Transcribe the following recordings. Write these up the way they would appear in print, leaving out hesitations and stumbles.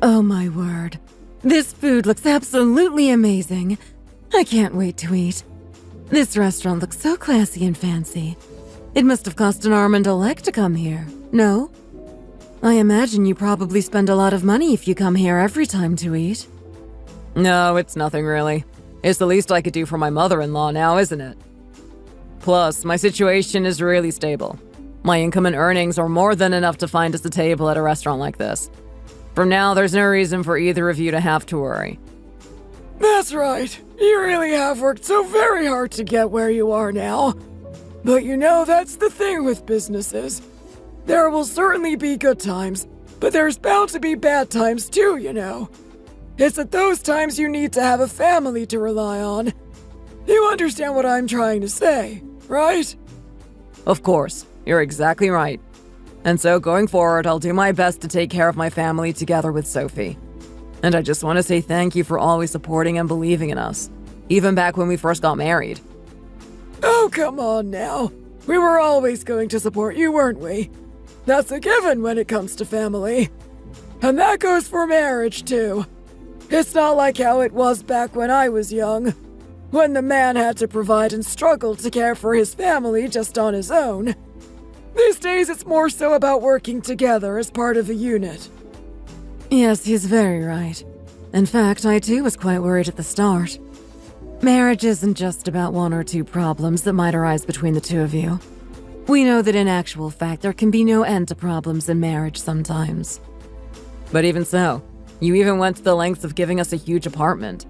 Oh my word. This food looks absolutely amazing. I can't wait to eat. This restaurant looks so classy and fancy. It must have cost an arm and a leg to come here, no? I imagine you probably spend a lot of money if you come here every time to eat. No, it's nothing really. It's the least I could do for my mother-in-law now, isn't it? Plus, my situation is really stable. My income and earnings are more than enough to find us a table at a restaurant like this. From now, there's no reason for either of you to have to worry. That's right. You really have worked so very hard to get where you are now. But you know, that's the thing with businesses. There will certainly be good times, but there's bound to be bad times too, you know. It's at those times you need to have a family to rely on. You understand what I'm trying to say, right? Of course, you're exactly right. And so going forward, I'll do my best to take care of my family together with Sophie. And I just want to say thank you for always supporting and believing in us, even back when we first got married. Oh, come on now. We were always going to support you, weren't we? That's a given when it comes to family. And that goes for marriage, too. It's not like how it was back when I was young, when the man had to provide and struggle to care for his family just on his own. These days, it's more so about working together as part of a unit. Yes, he's very right. In fact, I too was quite worried at the start. Marriage isn't just about one or two problems that might arise between the two of you. We know that in actual fact, there can be no end to problems in marriage sometimes. But even so, you even went to the lengths of giving us a huge apartment.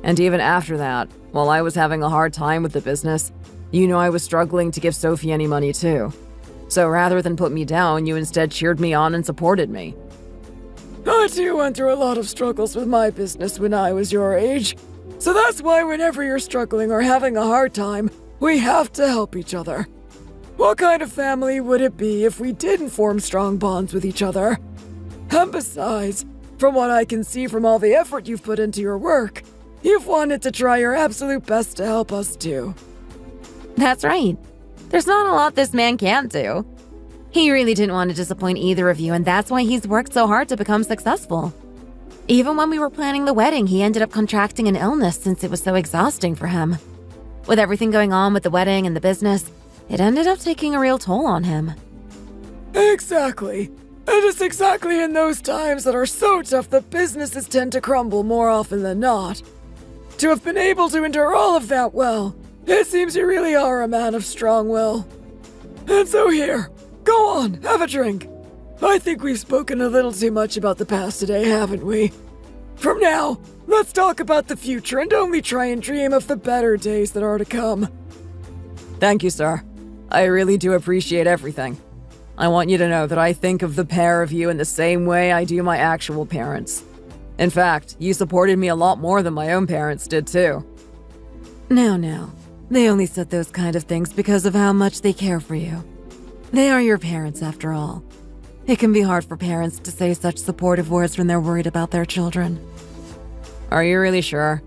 And even after that, while I was having a hard time with the business, you know I was struggling to give Sophie any money too. So rather than put me down, you instead cheered me on and supported me. I too went through a lot of struggles with my business when I was your age. So that's why whenever you're struggling or having a hard time, we have to help each other. What kind of family would it be if we didn't form strong bonds with each other? And besides, from what I can see from all the effort you've put into your work, you've wanted to try your absolute best to help us too. That's right. There's not a lot this man can't do. He really didn't want to disappoint either of you, and that's why he's worked so hard to become successful. Even when we were planning the wedding, he ended up contracting an illness since it was so exhausting for him. With everything going on with the wedding and the business, it ended up taking a real toll on him. Exactly. And it's exactly in those times that are so tough that businesses tend to crumble more often than not. To have been able to endure all of that well, it seems you really are a man of strong will. And so here, go on, have a drink. I think we've spoken a little too much about the past today, haven't we? From now, let's talk about the future and only try and dream of the better days that are to come. Thank you, sir. I really do appreciate everything. I want you to know that I think of the pair of you in the same way I do my actual parents. In fact, you supported me a lot more than my own parents did too. No. They only said those kind of things because of how much they care for you. They are your parents, after all. It can be hard for parents to say such supportive words when they're worried about their children. Are you really sure?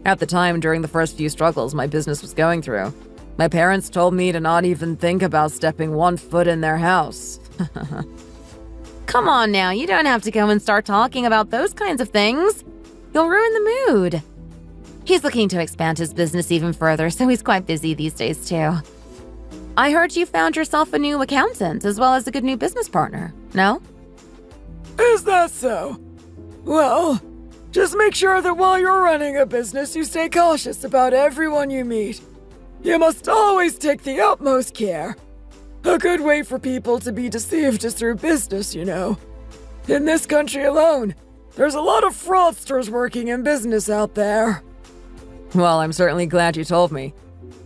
At the time, during the first few struggles my business was going through, my parents told me to not even think about stepping one foot in their house. Come on now, you don't have to go and start talking about those kinds of things. You'll ruin the mood. He's looking to expand his business even further, so he's quite busy these days too. I heard you found yourself a new accountant as well as a good new business partner, no? Is that so? Well, just make sure that while you're running a business, you stay cautious about everyone you meet. You must always take the utmost care. A good way for people to be deceived is through business, you know. In this country alone, there's a lot of fraudsters working in business out there. Well, I'm certainly glad you told me.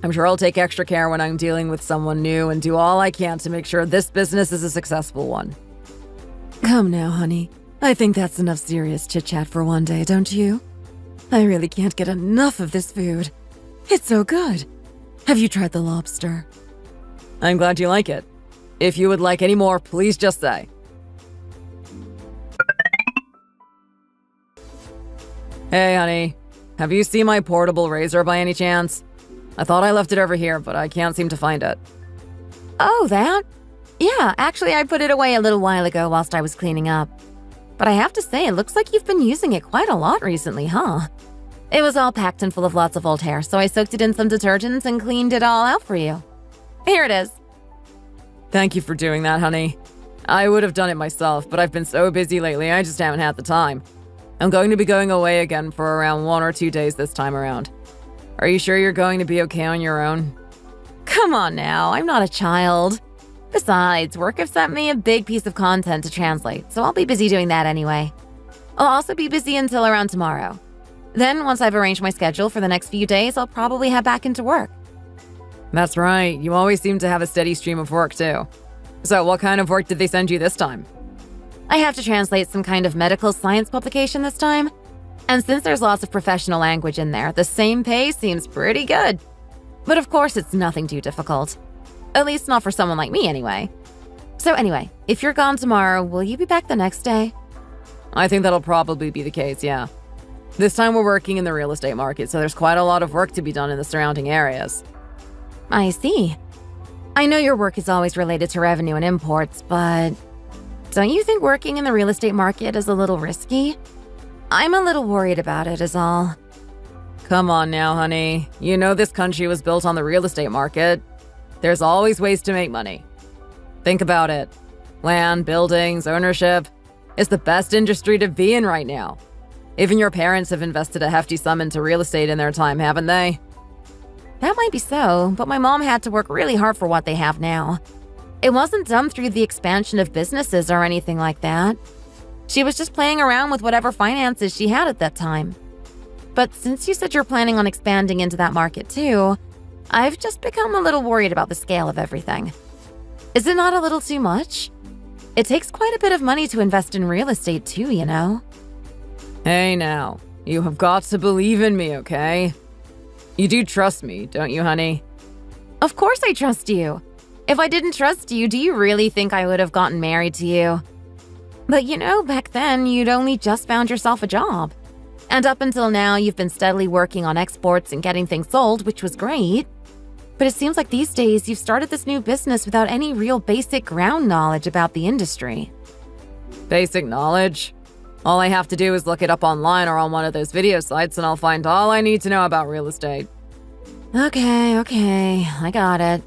I'm sure I'll take extra care when I'm dealing with someone new and do all I can to make sure this business is a successful one. Come now, honey. I think that's enough serious chit-chat for one day, don't you? I really can't get enough of this food. It's so good. Have you tried the lobster? I'm glad you like it. If you would like any more, please just say. Hey, honey. Have you seen my portable razor by any chance? I thought I left it over here, but I can't seem to find it. Oh, that? Yeah, actually I put it away a little while ago whilst I was cleaning up. But I have to say, it looks like you've been using it quite a lot recently, huh? It was all packed and full of lots of old hair, so I soaked it in some detergents and cleaned it all out for you. Here it is. Thank you for doing that, honey. I would have done it myself, but I've been so busy lately, I just haven't had the time. I'm going to be going away again for around 1 or 2 days this time around. Are you sure you're going to be okay on your own? Come on now, I'm not a child. Besides, work have sent me a big piece of content to translate, so I'll be busy doing that anyway. I'll also be busy until around tomorrow. Then, once I've arranged my schedule for the next few days, I'll probably head back into work. That's right, you always seem to have a steady stream of work too. So what kind of work did they send you this time? I have to translate some kind of medical science publication this time. And since there's lots of professional language in there, the same pay seems pretty good. But of course, it's nothing too difficult. At least not for someone like me anyway. So anyway, if you're gone tomorrow, will you be back the next day? I think that'll probably be the case, yeah. This time we're working in the real estate market, so there's quite a lot of work to be done in the surrounding areas. I see. I know your work is always related to revenue and imports, but don't you think working in the real estate market is a little risky? I'm a little worried about it is all. Come on now, honey. You know this country was built on the real estate market. There's always ways to make money. Think about it. Land, buildings, ownership. It's the best industry to be in right now. Even your parents have invested a hefty sum into real estate in their time, haven't they? That might be so, but my mom had to work really hard for what they have now. It wasn't done through the expansion of businesses or anything like that. She was just playing around with whatever finances she had at that time. But since you said you're planning on expanding into that market too, I've just become a little worried about the scale of everything. Is it not a little too much? It takes quite a bit of money to invest in real estate too, you know? Hey now, you have got to believe in me, okay? You do trust me, don't you, honey? Of course I trust you. If I didn't trust you, do you really think I would have gotten married to you? But you know, back then, you'd only just found yourself a job. And up until now, you've been steadily working on exports and getting things sold, which was great. But it seems like these days, you've started this new business without any real basic ground knowledge about the industry. Basic knowledge? All I have to do is look it up online or on one of those video sites and I'll find all I need to know about real estate. Okay, I got it.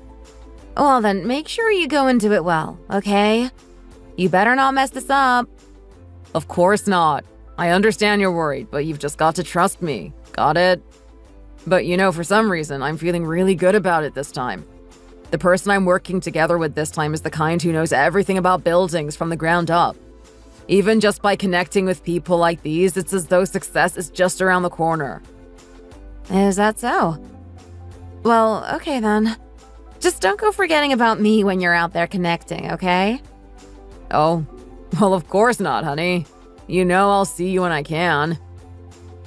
Well then, make sure you go into it well, okay? You better not mess this up. Of course not. I understand you're worried, but you've just got to trust me. Got it? But you know, for some reason, I'm feeling really good about it this time. The person I'm working together with this time is the kind who knows everything about buildings from the ground up. Even just by connecting with people like these, it's as though success is just around the corner. Is that so? Well, okay then. Just don't go forgetting about me when you're out there connecting, okay? Oh, well, of course not, honey. You know I'll see you when I can.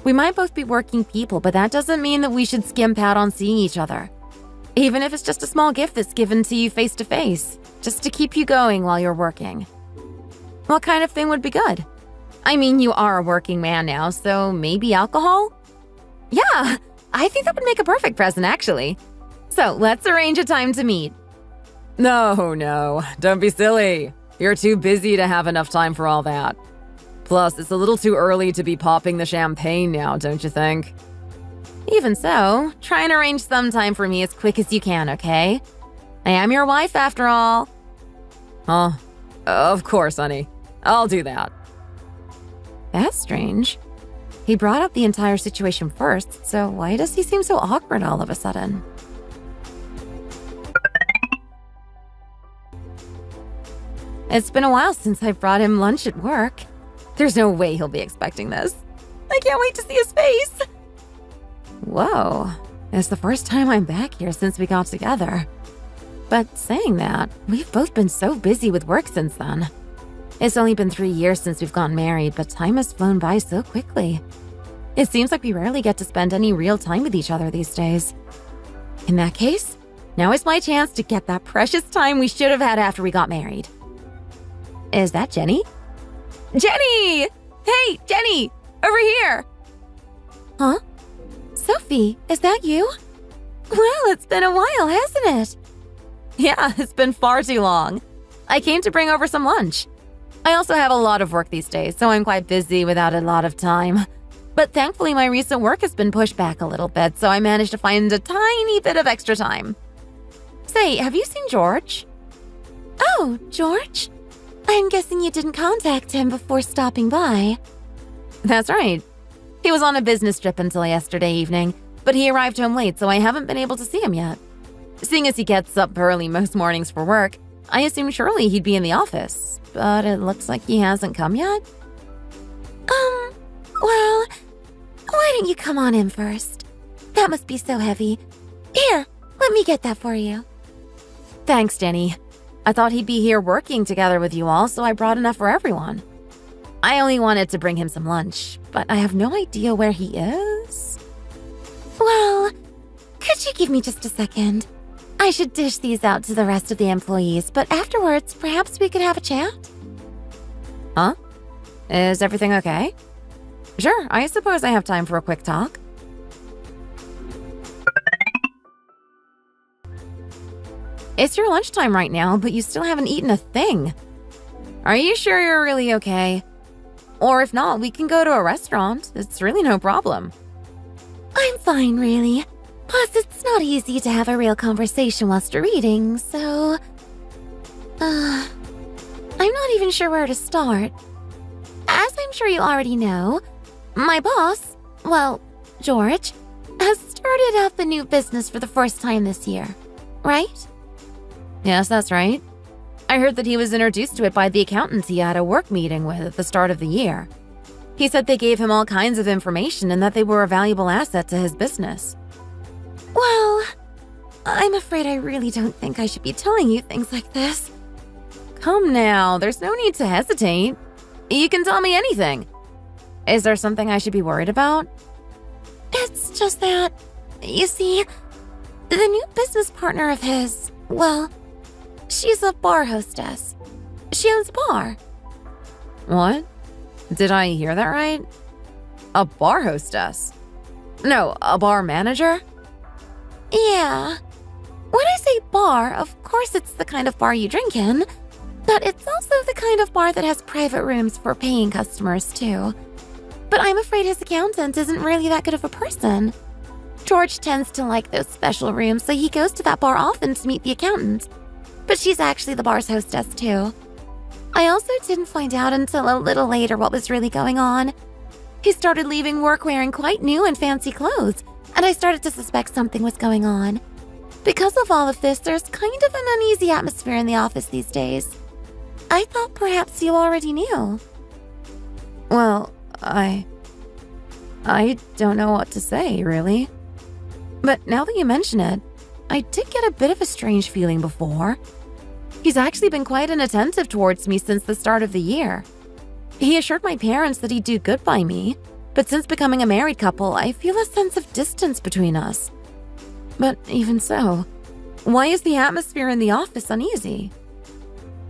We might both be working people, but that doesn't mean that we should skimp out on seeing each other. Even if it's just a small gift that's given to you face to face, just to keep you going while you're working. What kind of thing would be good? I mean, you are a working man now, so maybe alcohol? Yeah, I think that would make a perfect present, actually. So let's arrange a time to meet. No, don't be silly. You're too busy to have enough time for all that. Plus, it's a little too early to be popping the champagne now, don't you think? Even so, try and arrange some time for me as quick as you can, okay? I am your wife after all. Huh? Of course, honey. I'll do that. That's strange. He brought up the entire situation first, so why does he seem so awkward all of a sudden? It's been a while since I brought him lunch at work. There's no way he'll be expecting this. I can't wait to see his face. Whoa, it's the first time I'm back here since we got together. But saying that, we've both been so busy with work since then. It's only been 3 years since we've gotten married, but time has flown by so quickly. It seems like we rarely get to spend any real time with each other these days. In that case, now is my chance to get that precious time we should have had after we got married. Is that Jenny? Jenny! Hey, Jenny! Over here! Huh? Sophie, is that you? Well, it's been a while, hasn't it? Yeah, it's been far too long. I came to bring over some lunch. I also have a lot of work these days, so I'm quite busy without a lot of time. But thankfully, my recent work has been pushed back a little bit, so I managed to find a tiny bit of extra time. Say, have you seen George? Oh, George? I'm guessing you didn't contact him before stopping by. That's right. He was on a business trip until yesterday evening, but he arrived home late, so I haven't been able to see him yet. Seeing as he gets up early most mornings for work, I assumed surely he'd be in the office, but it looks like he hasn't come yet. Well, why don't you come on in first? That must be so heavy. Here, let me get that for you. Thanks, Jenny. I thought he'd be here working together with you all, so I brought enough for everyone. I only wanted to bring him some lunch, but I have no idea where he is. Well, could you give me just a second? I should dish these out to the rest of the employees, but afterwards, perhaps we could have a chat? Huh? Is everything okay? Sure, I suppose I have time for a quick talk. It's your lunchtime right now, but you still haven't eaten a thing. Are you sure you're really okay? Or if not, we can go to a restaurant. It's really no problem. I'm fine, really. Plus, it's not easy to have a real conversation whilst you're eating, so... I'm not even sure where to start. As I'm sure you already know, my boss, well, George, has started up a new business for the first time this year, right? Yes, that's right. I heard that he was introduced to it by the accountants he had a work meeting with at the start of the year. He said they gave him all kinds of information and that they were a valuable asset to his business. Well, I'm afraid I really don't think I should be telling you things like this. Come now, there's no need to hesitate. You can tell me anything. Is there something I should be worried about? It's just that, you see, the new business partner of his, well, she's a bar hostess. She owns a bar. What? Did I hear that right? A bar hostess? No, a bar manager? Yeah. When I say bar, of course it's the kind of bar you drink in, but it's also the kind of bar that has private rooms for paying customers, too. But I'm afraid his accountant isn't really that good of a person. George tends to like those special rooms, so he goes to that bar often to meet the accountant. But she's actually the bar's hostess, too. I also didn't find out until a little later what was really going on. He started leaving work wearing quite new and fancy clothes, and I started to suspect something was going on. Because of all of this, there's kind of an uneasy atmosphere in the office these days. I thought perhaps you already knew. Well, I don't know what to say, really. But now that you mention it, I did get a bit of a strange feeling before. He's actually been quite inattentive towards me since the start of the year. He assured my parents that he'd do good by me, but since becoming a married couple, I feel a sense of distance between us. But even so, why is the atmosphere in the office uneasy?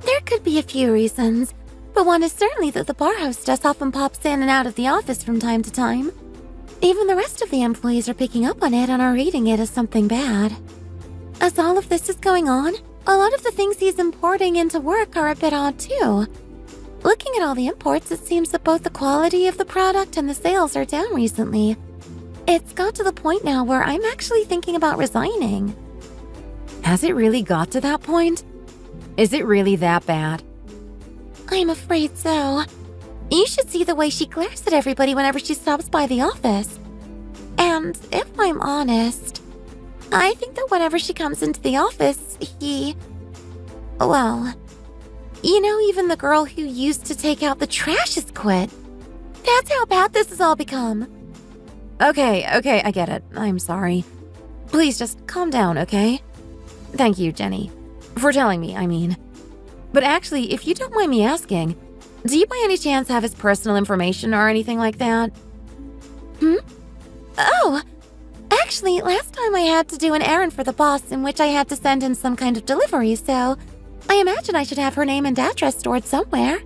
There could be a few reasons, but one is certainly that the bar hostess often pops in and out of the office from time to time. Even the rest of the employees are picking up on it and are reading it as something bad. As all of this is going on, a lot of the things he's importing into work are a bit odd too. Looking at all the imports, it seems that both the quality of the product and the sales are down recently. It's got to the point now where I'm actually thinking about resigning. Has it really got to that point? Is it really that bad? I'm afraid so. You should see the way she glares at everybody whenever she stops by the office. And if I'm honest, I think that whenever she comes into the office, well, you know, even the girl who used to take out the trash has quit. That's how bad this has all become. Okay, I get it. I'm sorry. Please just calm down, okay? Thank you, Jenny. For telling me, I mean. But actually, if you don't mind me asking, do you by any chance have his personal information or anything like that? Oh, actually, last time I had to do an errand for the boss in which I had to send in some kind of delivery, so I imagine I should have her name and address stored somewhere.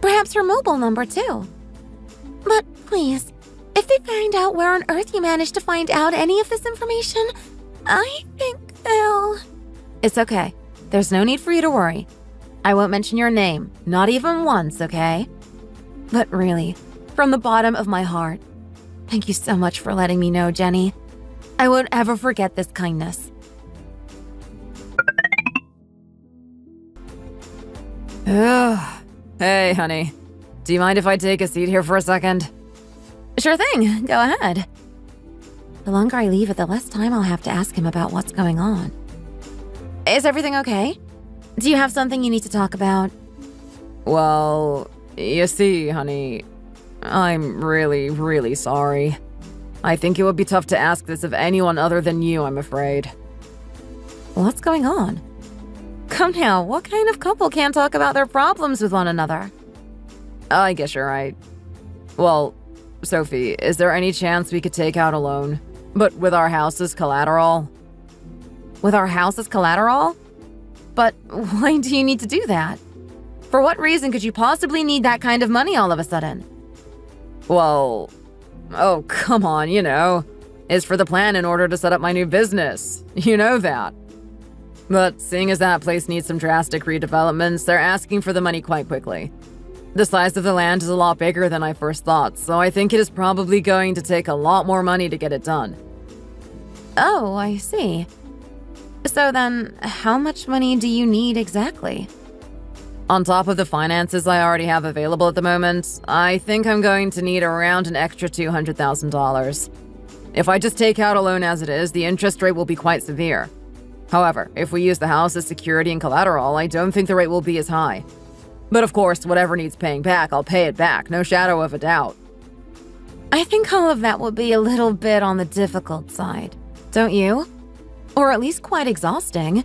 Perhaps her mobile number, too. But please, if they find out where on earth you managed to find out any of this information, I think they'll... It's okay. There's no need for you to worry. I won't mention your name, not even once, okay? But really, from the bottom of my heart, thank you so much for letting me know, Jenny. I won't ever forget this kindness. Hey, honey. Do you mind if I take a seat here for a second? Sure thing, go ahead. The longer I leave it, the less time I'll have to ask him about what's going on. Is everything okay? Do you have something you need to talk about? Well, you see, honey, I'm really, really sorry. I think it would be tough to ask this of anyone other than you, I'm afraid. What's going on? Come now, what kind of couple can't talk about their problems with one another? I guess you're right. Well, Sophie, is there any chance we could take out a loan, but with our house as collateral? With our house as collateral? But why do you need to do that? For what reason could you possibly need that kind of money all of a sudden? Well, oh, come on, you know. It's for the plan in order to set up my new business. You know that. But seeing as that place needs some drastic redevelopments, they're asking for the money quite quickly. The size of the land is a lot bigger than I first thought, so I think it is probably going to take a lot more money to get it done. Oh, I see. So then, how much money do you need exactly? On top of the finances I already have available at the moment, I think I'm going to need around an extra $200,000. If I just take out a loan as it is, the interest rate will be quite severe. However, if we use the house as security and collateral, I don't think the rate will be as high. But of course, whatever needs paying back, I'll pay it back, no shadow of a doubt. I think all of that will be a little bit on the difficult side, don't you? Or at least quite exhausting.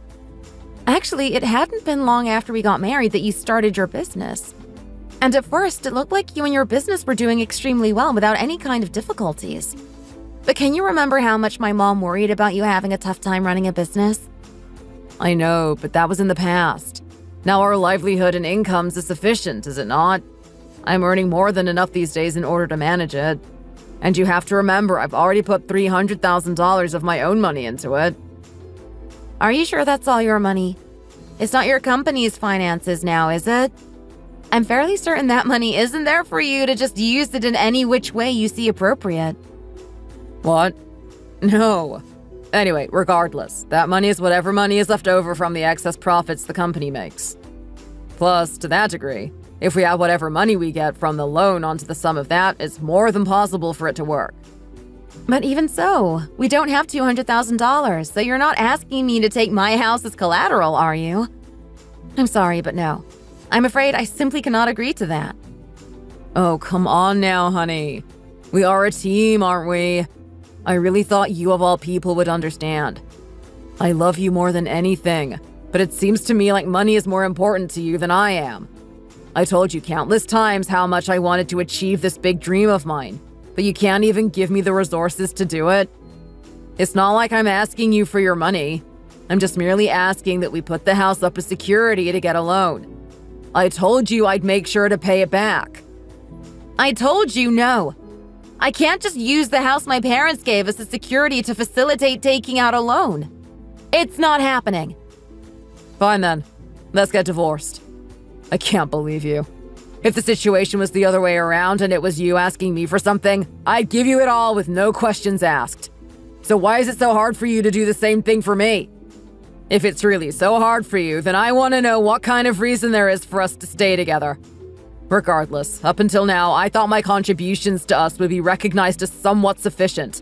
Actually, it hadn't been long after we got married that you started your business. And at first, it looked like you and your business were doing extremely well without any kind of difficulties. But can you remember how much my mom worried about you having a tough time running a business? I know, but that was in the past. Now our livelihood and incomes is sufficient, is it not? I'm earning more than enough these days in order to manage it. And you have to remember, I've already put $300,000 of my own money into it. Are you sure that's all your money? It's not your company's finances now, is it? I'm fairly certain that money isn't there for you to just use it in any which way you see appropriate. What? No. Anyway, regardless, that money is whatever money is left over from the excess profits the company makes. Plus, to that degree, if we add whatever money we get from the loan onto the sum of that, it's more than possible for it to work. But even so, we don't have $200,000, so you're not asking me to take my house as collateral, are you? I'm sorry, but no. I'm afraid I simply cannot agree to that. Oh, come on now, honey. We are a team, aren't we? I really thought you of all people would understand. I love you more than anything, but it seems to me like money is more important to you than I am. I told you countless times how much I wanted to achieve this big dream of mine, but you can't even give me the resources to do it. It's not like I'm asking you for your money. I'm just merely asking that we put the house up as security to get a loan. I told you I'd make sure to pay it back. I told you no. I can't just use the house my parents gave us as security to facilitate taking out a loan. It's not happening. Fine then. Let's get divorced. I can't believe you. If the situation was the other way around and it was you asking me for something, I'd give you it all with no questions asked. So why is it so hard for you to do the same thing for me? If it's really so hard for you, then I want to know what kind of reason there is for us to stay together. Regardless, up until now, I thought my contributions to us would be recognized as somewhat sufficient.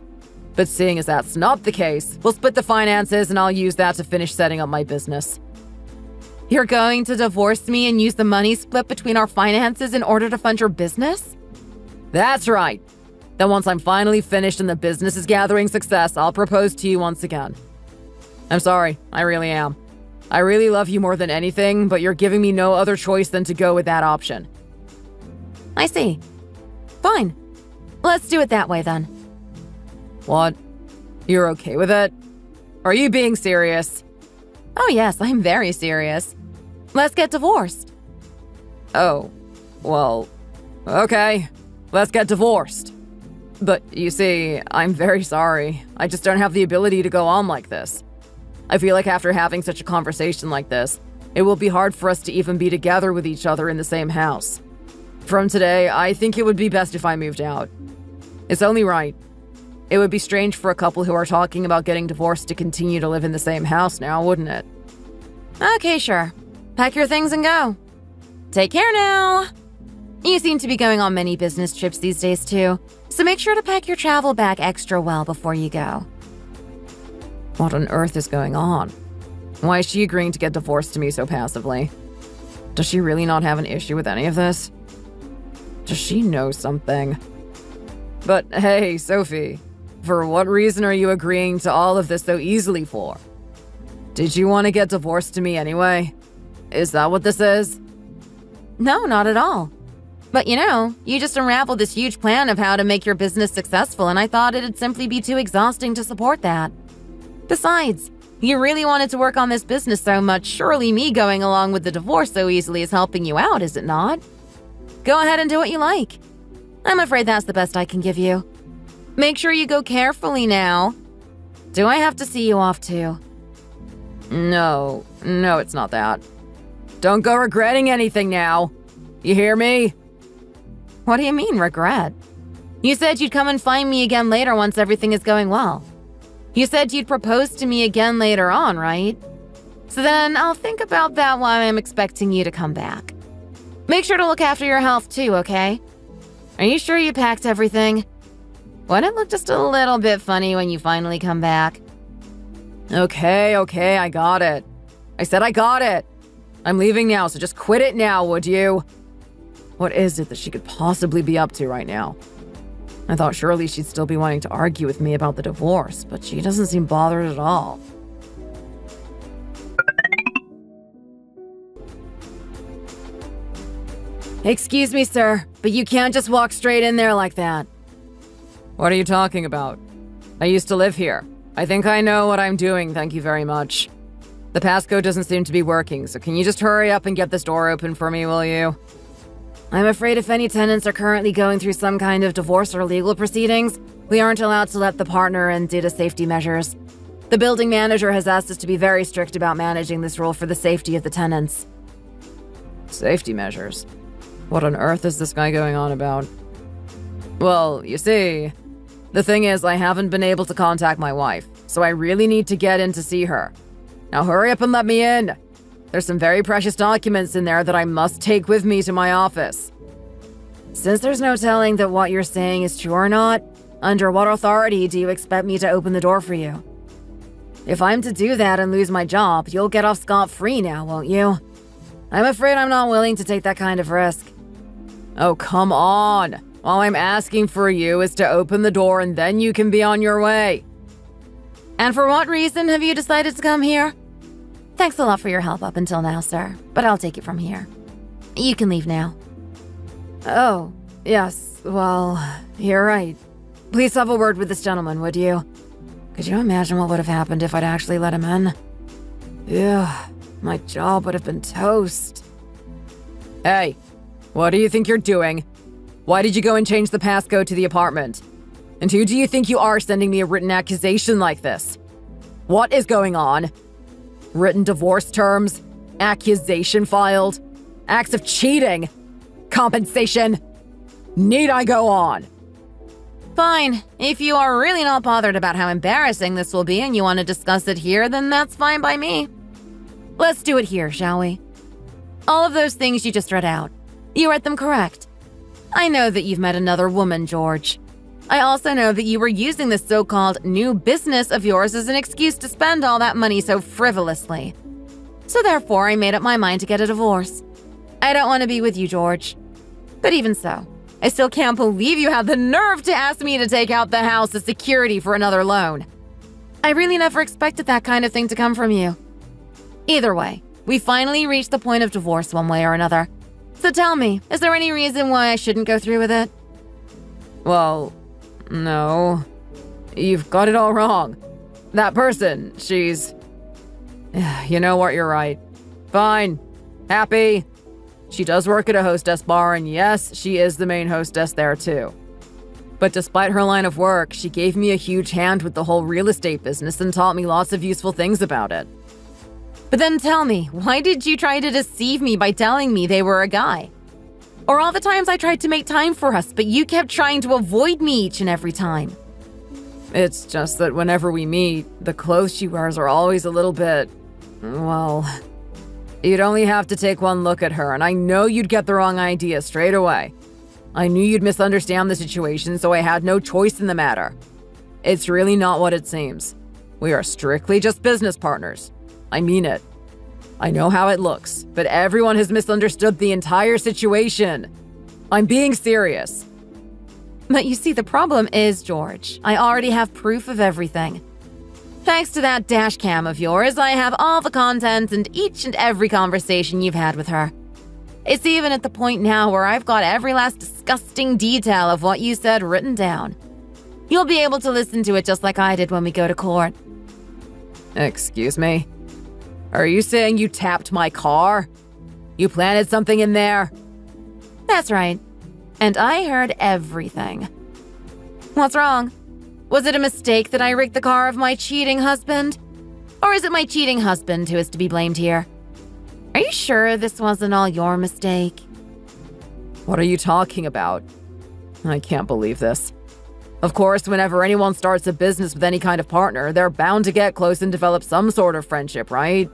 But seeing as that's not the case, we'll split the finances and I'll use that to finish setting up my business. You're going to divorce me and use the money split between our finances in order to fund your business? That's right. Then once I'm finally finished and the business is gathering success, I'll propose to you once again. I'm sorry, I really am. I really love you more than anything, but you're giving me no other choice than to go with that option. I see. Fine. Let's do it that way then. What? You're okay with it? Are you being serious? Oh yes, I'm very serious. Let's get divorced. Oh, well, okay. Let's get divorced. But you see, I'm very sorry. I just don't have the ability to go on like this. I feel like after having such a conversation like this, It will be hard for us to even be together with each other in the same house. From today, I think it would be best if I moved out. It's only right. It would be strange for a couple who are talking about getting divorced to continue to live in the same house now, wouldn't it? Okay, sure. Pack your things and go. Take care now. You seem to be going on many business trips these days too, so make sure to pack your travel bag extra well before you go. What on earth is going on? Why is she agreeing to get divorced to me so passively? Does she really not have an issue with any of this? Does she know something? But hey, Sophie, for what reason are you agreeing to all of this so easily for? Did you want to get divorced to me anyway? Is that what this is? No, not at all. But you just unraveled this huge plan of how to make your business successful, and I thought it'd simply be too exhausting to support that. Besides, you really wanted to work on this business so much, surely me going along with the divorce so easily is helping you out, is it not? Go ahead and do what you like. I'm afraid that's the best I can give you. Make sure you go carefully now. Do I have to see you off too? No, it's not that. Don't go regretting anything now. You hear me? What do you mean, regret? You said you'd come and find me again later once everything is going well. You said you'd propose to me again later on, right? So then I'll think about that while I'm expecting you to come back. Make sure to look after your health too, okay? Are you sure you packed everything? Wouldn't it look just a little bit funny when you finally come back? Okay, I got it. I said I got it. I'm leaving now, so just quit it now, would you? What is it that she could possibly be up to right now? I thought surely she'd still be wanting to argue with me about the divorce, but she doesn't seem bothered at all. Excuse me, sir, but you can't just walk straight in there like that. What are you talking about? I used to live here. I think I know what I'm doing, thank you very much. The passcode doesn't seem to be working, so can you just hurry up and get this door open for me, will you? I'm afraid if any tenants are currently going through some kind of divorce or legal proceedings, we aren't allowed to let the partner in due to safety measures. The building manager has asked us to be very strict about managing this role for the safety of the tenants. Safety measures? What on earth is this guy going on about? Well, you see, the thing is I haven't been able to contact my wife, so I really need to get in to see her. Now hurry up and let me in. There's some very precious documents in there that I must take with me to my office. Since there's no telling that what you're saying is true or not, under what authority do you expect me to open the door for you? If I'm to do that and lose my job, you'll get off scot-free now, won't you? I'm afraid I'm not willing to take that kind of risk. Oh, come on. All I'm asking for you is to open the door and then you can be on your way. And for what reason have you decided to come here? Thanks a lot for your help up until now, sir, but I'll take it from here. You can leave now. Oh, yes, well, you're right. Please have a word with this gentleman, would you? Could you imagine what would have happened if I'd actually let him in? Yeah, my job would have been toast. Hey, what do you think you're doing? Why did you go and change the passcode to the apartment? And who do you think you are sending me a written accusation like this? What is going on? Written divorce terms? Accusation filed? Acts of cheating? Compensation? Need I go on? Fine. If you are really not bothered about how embarrassing this will be and you want to discuss it here, then that's fine by me. Let's do it here, shall we? All of those things you just read out. You read them correct. I know that you've met another woman, George. I also know that you were using this so-called new business of yours as an excuse to spend all that money so frivolously. So therefore, I made up my mind to get a divorce. I don't want to be with you, George. But even so, I still can't believe you had the nerve to ask me to take out the house as security for another loan. I really never expected that kind of thing to come from you. Either way, we finally reached the point of divorce one way or another. So tell me, is there any reason why I shouldn't go through with it? Well, no. You've got it all wrong. That person, she's... You know what, you're right. Fine. Happy. She does work at a hostess bar, and yes, she is the main hostess there too. But despite her line of work, she gave me a huge hand with the whole real estate business and taught me lots of useful things about it. But then tell me, why did you try to deceive me by telling me they were a guy? Or all the times I tried to make time for us, but you kept trying to avoid me each and every time? It's just that whenever we meet, the clothes she wears are always a little bit, well, you'd only have to take one look at her, and I know you'd get the wrong idea straight away. I knew you'd misunderstand the situation, so I had no choice in the matter. It's really not what it seems. We are strictly just business partners. I mean it. I know how it looks, but everyone has misunderstood the entire situation. I'm being serious. But you see, the problem is, George, I already have proof of everything. Thanks to that dash cam of yours, I have all the content and each and every conversation you've had with her. It's even at the point now where I've got every last disgusting detail of what you said written down. You'll be able to listen to it just like I did when we go to court. Excuse me? Are you saying you tapped my car? You planted something in there? That's right. And I heard everything. What's wrong? Was it a mistake that I rigged the car of my cheating husband? Or is it my cheating husband who is to be blamed here? Are you sure this wasn't all your mistake? What are you talking about? I can't believe this. Of course, whenever anyone starts a business with any kind of partner, they're bound to get close and develop some sort of friendship, right?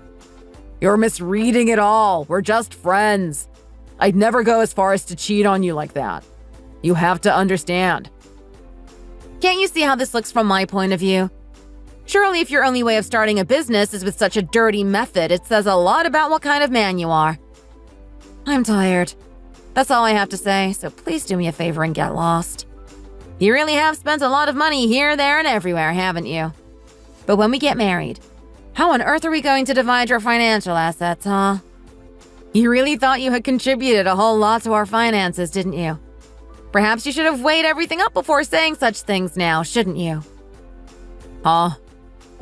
You're misreading it all. We're just friends. I'd never go as far as to cheat on you like that. You have to understand. Can't you see how this looks from my point of view? Surely if your only way of starting a business is with such a dirty method, it says a lot about what kind of man you are. I'm tired. That's all I have to say, so please do me a favor and get lost. You really have spent a lot of money here, there, and everywhere, haven't you? But when we get married, how on earth are we going to divide your financial assets, huh? You really thought you had contributed a whole lot to our finances, didn't you? Perhaps you should have weighed everything up before saying such things now, shouldn't you? Huh?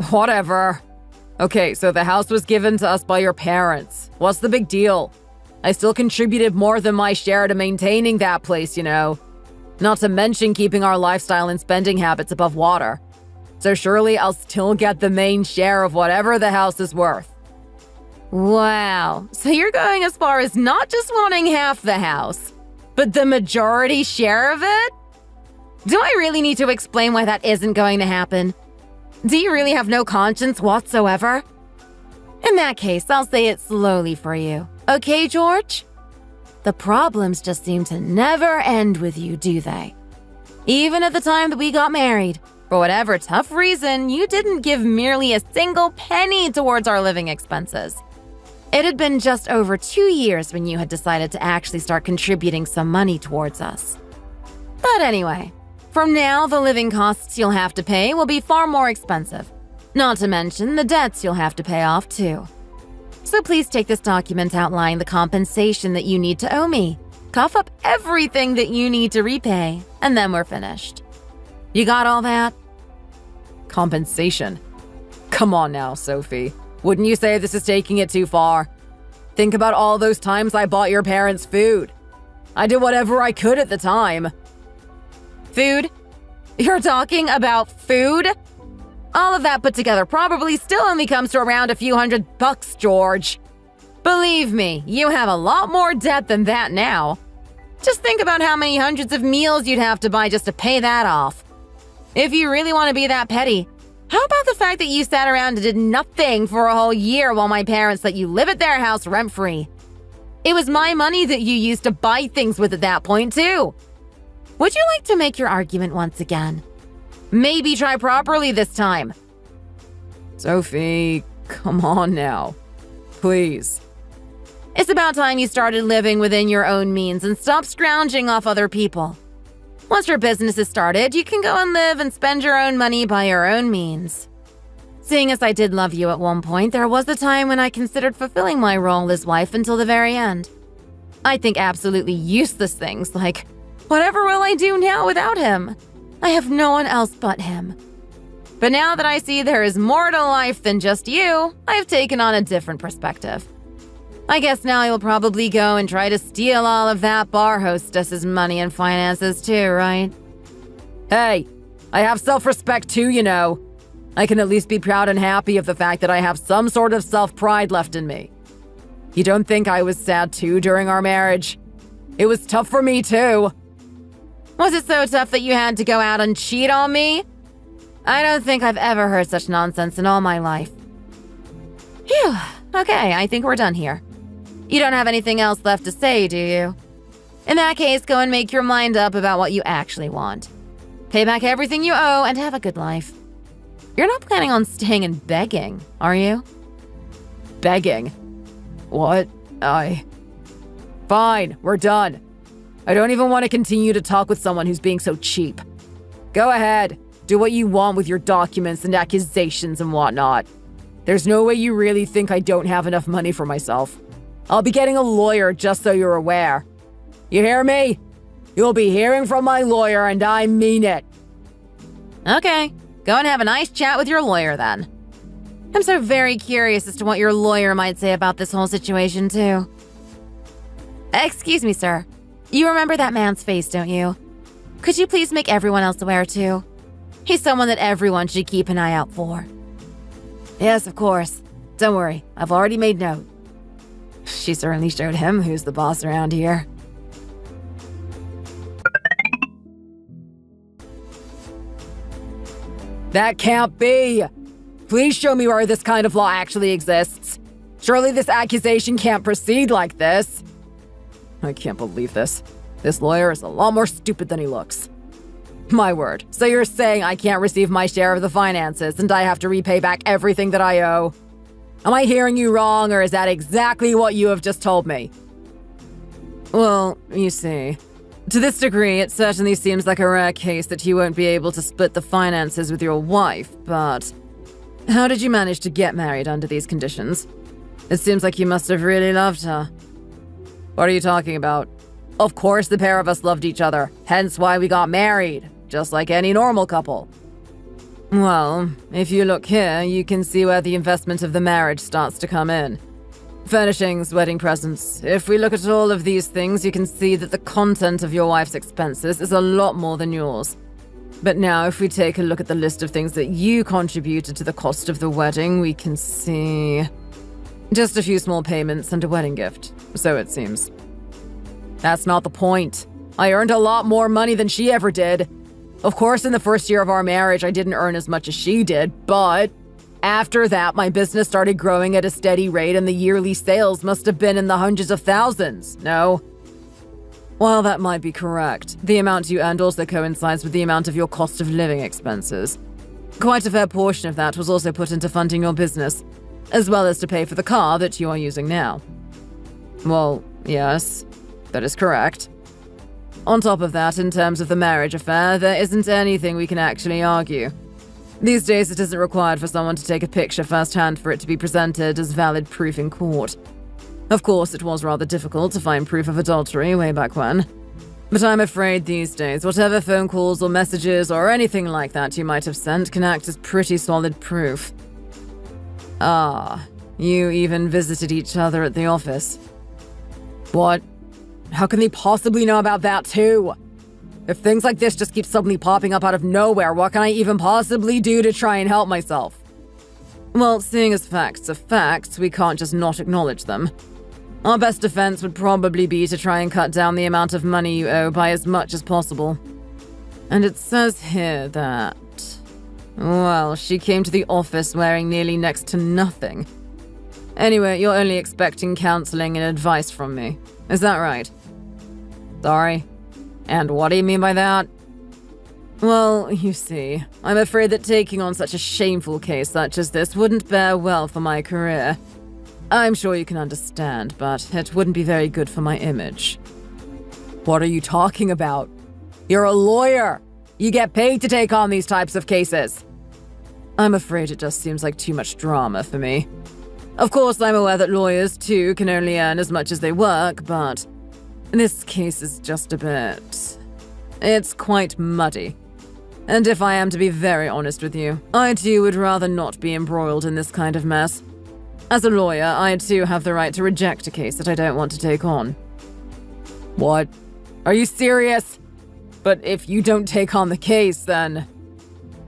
Whatever. Okay, so the house was given to us by your parents. What's the big deal? I still contributed more than my share to maintaining that place, you know. Not to mention keeping our lifestyle and spending habits above water. So surely I'll still get the main share of whatever the house is worth. Wow, so you're going as far as not just wanting half the house, but the majority share of it? Do I really need to explain why that isn't going to happen? Do you really have no conscience whatsoever? In that case, I'll say it slowly for you. Okay, George? The problems just seem to never end with you, do they? Even at the time that we got married, for whatever tough reason, you didn't give merely a single penny towards our living expenses. It had been just over 2 years when you had decided to actually start contributing some money towards us. But anyway, from now, the living costs you'll have to pay will be far more expensive. Not to mention the debts you'll have to pay off too. So please take this document outlining the compensation that you need to owe me. Cough up everything that you need to repay, and then we're finished. You got all that? Compensation? Come on now, Sophie. Wouldn't you say this is taking it too far? Think about all those times I bought your parents food. I did whatever I could at the time. Food? You're talking about food? All of that put together probably still only comes to around a few $100, George. Believe me, you have a lot more debt than that now. Just think about how many hundreds of meals you'd have to buy just to pay that off. If you really want to be that petty, how about the fact that you sat around and did nothing for a whole year while my parents let you live at their house rent-free? It was my money that you used to buy things with at that point, too. Would you like to make your argument once again? Maybe try properly this time. Sophie, come on now. Please. It's about time you started living within your own means and stopped scrounging off other people. Once your business is started, you can go and live and spend your own money by your own means. Seeing as I did love you at one point, there was a time when I considered fulfilling my role as wife until the very end. I think absolutely useless things like, whatever will I do now without him? I have no one else but him. But now that I see there is more to life than just you, I've taken on a different perspective. I guess now you'll probably go and try to steal all of that bar hostess's money and finances too, right? Hey, I have self-respect too, you know. I can at least be proud and happy of the fact that I have some sort of self-pride left in me. You don't think I was sad too during our marriage? It was tough for me too. Was it so tough that you had to go out and cheat on me? I don't think I've ever heard such nonsense in all my life. Phew. Okay, I think we're done here. You don't have anything else left to say, do you? In that case, go and make your mind up about what you actually want. Pay back everything you owe and have a good life. You're not planning on staying and begging, are you? Begging? What? Fine, we're done. I don't even want to continue to talk with someone who's being so cheap. Go ahead, do what you want with your documents and accusations and whatnot. There's no way you really think I don't have enough money for myself. I'll be getting a lawyer, just so you're aware. You hear me? You'll be hearing from my lawyer, and I mean it. Okay, go and have a nice chat with your lawyer then. I'm so very curious as to what your lawyer might say about this whole situation, too. Excuse me, sir. You remember that man's face, don't you? Could you please make everyone else aware, too? He's someone that everyone should keep an eye out for. Yes, of course. Don't worry, I've already made note. She certainly showed him who's the boss around here. That can't be! Please show me where this kind of law actually exists. Surely this accusation can't proceed like this. I can't believe this. This lawyer is a lot more stupid than he looks. My word, so you're saying I can't receive my share of the finances and I have to repay back everything that I owe? Am I hearing you wrong, or is that exactly what you have just told me? Well, you see, to this degree, it certainly seems like a rare case that you won't be able to split the finances with your wife, but how did you manage to get married under these conditions? It seems like you must have really loved her. What are you talking about? Of course the pair of us loved each other, hence why we got married, just like any normal couple. Well, if you look here, you can see where the investment of the marriage starts to come in. Furnishings, wedding presents. If we look at all of these things, you can see that the content of your wife's expenses is a lot more than yours. But now, if we take a look at the list of things that you contributed to the cost of the wedding, we can see just a few small payments and a wedding gift, so it seems. That's not the point. I earned a lot more money than she ever did. Of course, in the first year of our marriage, I didn't earn as much as she did, but after that, my business started growing at a steady rate and the yearly sales must have been in the hundreds of thousands, no? While that might be correct, the amount you earned also coincides with the amount of your cost of living expenses. Quite a fair portion of that was also put into funding your business, as well as to pay for the car that you are using now. Well, yes, that is correct. On top of that, in terms of the marriage affair, there isn't anything we can actually argue. These days, it isn't required for someone to take a picture firsthand for it to be presented as valid proof in court. Of course, it was rather difficult to find proof of adultery way back when. But I'm afraid these days, whatever phone calls or messages or anything like that you might have sent can act as pretty solid proof. Ah, you even visited each other at the office. What? How can they possibly know about that too? If things like this just keep suddenly popping up out of nowhere, what can I even possibly do to try and help myself? Well, seeing as facts are facts, we can't just not acknowledge them. Our best defense would probably be to try and cut down the amount of money you owe by as much as possible. And it says here that... well, she came to the office wearing nearly next to nothing. Anyway, you're only expecting counseling and advice from me. Is that right? Sorry. And what do you mean by that? Well, you see, I'm afraid that taking on such a shameful case such as this wouldn't bear well for my career. I'm sure you can understand, but it wouldn't be very good for my image. What are you talking about? You're a lawyer! You get paid to take on these types of cases! I'm afraid it just seems like too much drama for me. Of course, I'm aware that lawyers, too, can only earn as much as they work, but this case is just a bit... it's quite muddy. And if I am to be very honest with you, I too would rather not be embroiled in this kind of mess. As a lawyer, I too have the right to reject a case that I don't want to take on. What? Are you serious? But if you don't take on the case, then...